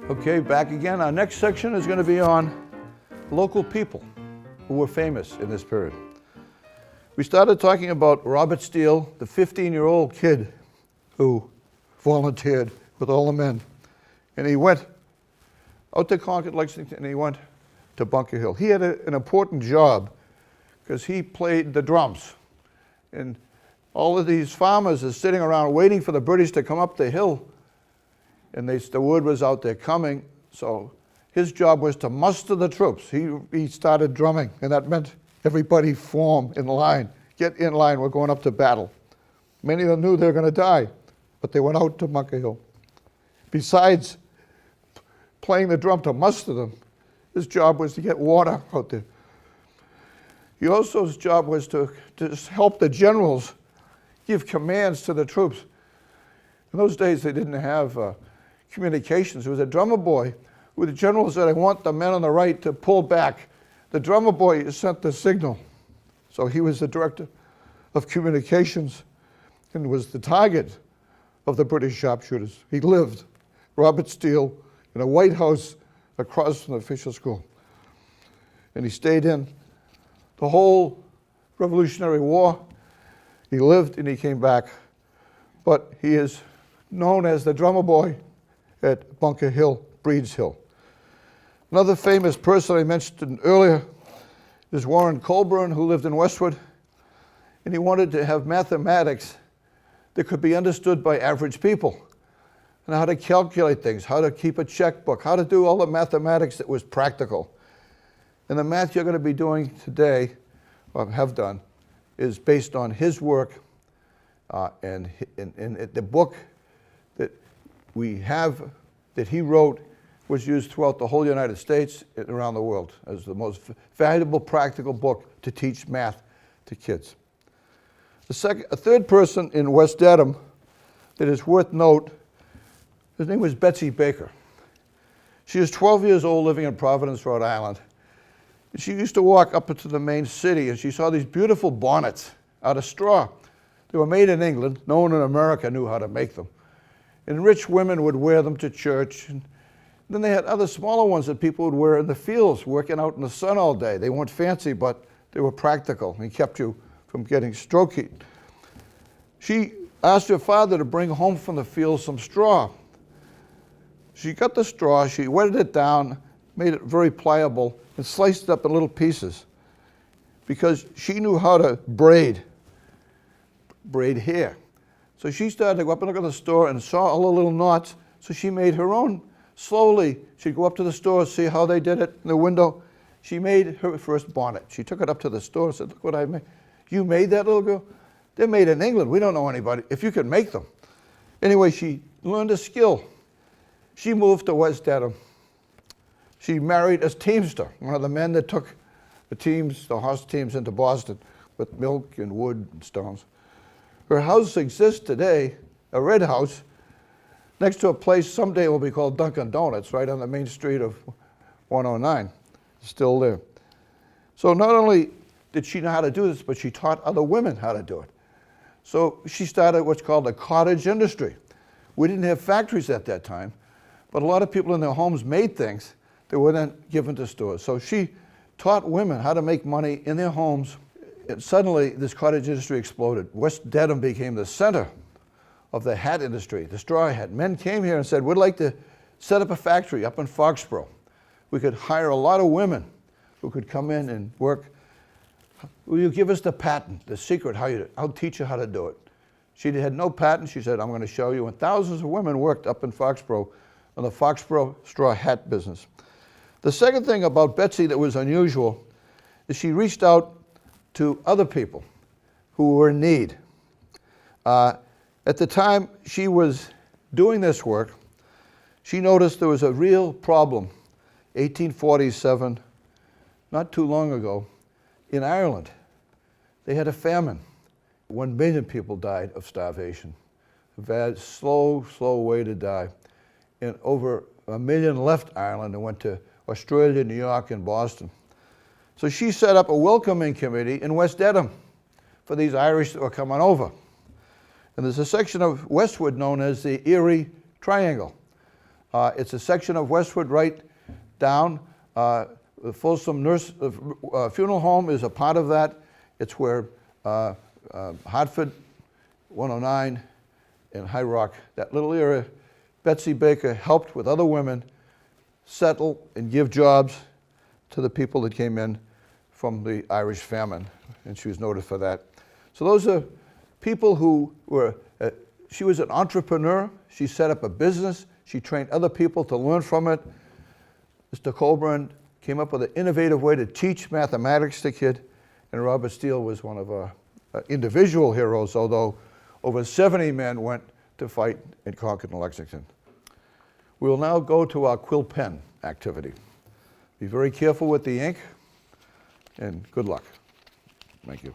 Okay, back again. Our next section is going to be on local people who were famous in this period. We started talking about Robert Steele, the 15-year-old kid who volunteered with all the men. And he went out to Concord, Lexington, and he went to Bunker Hill. He had an important job because he played the drums. And all of these farmers are sitting around waiting for the British to come up the hill. And the word was out there coming, so his job was to muster the troops. He started drumming, and that meant everybody form in line. Get in line, we're going up to battle. Many of them knew they were going to die, but they went out to Bunker Hill. Besides playing the drum to muster them, his job was to get water out there. His job was to help the generals give commands to the troops. In those days, they didn't have communications. There was a drummer boy who the general said, I want the men on the right to pull back. The drummer boy sent the signal. So he was the director of communications and was the target of the British sharpshooters. He lived, Robert Steele, in a White House across from the Fisher School. And he stayed in the whole Revolutionary War. He lived and he came back. But he is known as the drummer boy at Bunker Hill, Breed's Hill. Another famous person I mentioned earlier is Warren Colburn, who lived in Westwood, and he wanted to have mathematics that could be understood by average people, and how to calculate things, how to keep a checkbook, how to do all the mathematics that was practical. And the math you're going to be doing today, or have done, is based on his work, and the book that we have that he wrote was used throughout the whole United States and around the world as the most valuable practical book to teach math to kids. A third person in West Dedham that is worth note, his name was Betsy Baker. She was 12 years old living in Providence, Rhode Island. And she used to walk up into the main city and she saw these beautiful bonnets out of straw. They were made in England. No one in America knew how to make them. And rich women would wear them to church. And then they had other smaller ones that people would wear in the fields, working out in the sun all day. They weren't fancy, but they were practical and kept you from getting stroke heat. She asked her father to bring home from the field some straw. She got the straw, she wetted it down, made it very pliable, and sliced it up in little pieces because she knew how to braid hair. So she started to go up and look at the store and saw all the little knots, so she made her own. Slowly, she'd go up to the store, see how they did it in the window. She made her first bonnet. She took it up to the store and said, look what I made. You made that, little girl? They're made in England. We don't know anybody. If you could make them. Anyway, she learned a skill. She moved to West Dedham. She married a teamster, one of the men that took the horse teams into Boston with milk and wood and stones. Her house exists today, a red house, next to a place someday will be called Dunkin' Donuts, right on the main street of 109. It's still there. So not only did she know how to do this, but she taught other women how to do it. So she started what's called a cottage industry. We didn't have factories at that time, but a lot of people in their homes made things that were then given to stores. So she taught women how to make money in their homes. And suddenly, this cottage industry exploded. West Dedham became the center of the hat industry, the straw hat. Men came here and said, we'd like to set up a factory up in Foxborough. We could hire a lot of women who could come in and work. Will you give us the patent, the secret, I'll teach you how to do it. She had no patent. She said, I'm going to show you. And thousands of women worked up in Foxborough on the Foxborough straw hat business. The second thing about Betsy that was unusual is she reached out to other people who were in need. At the time she was doing this work, she noticed there was a real problem, 1847, not too long ago, in Ireland. They had a famine. 1 million people died of starvation. A bad, slow way to die. And over 1 million left Ireland and went to Australia, New York, and Boston. So she set up a welcoming committee in West Dedham for these Irish that were coming over. And there's a section of Westwood known as the Erie Triangle. It's a section of Westwood right down. The Folsom Funeral Home is a part of that. It's where Hartford, 109, and High Rock, that little area, Betsy Baker helped with other women settle and give jobs to the people that came in from the Irish famine, and she was noted for that. So those are people who were, she was an entrepreneur. She set up a business. She trained other people to learn from it. Mr. Colburn came up with an innovative way to teach mathematics to kids, and Robert Steele was one of our individual heroes, although over 70 men went to fight in Concord and Lexington. We will now go to our quill pen activity. Be very careful with the ink, and good luck. Thank you.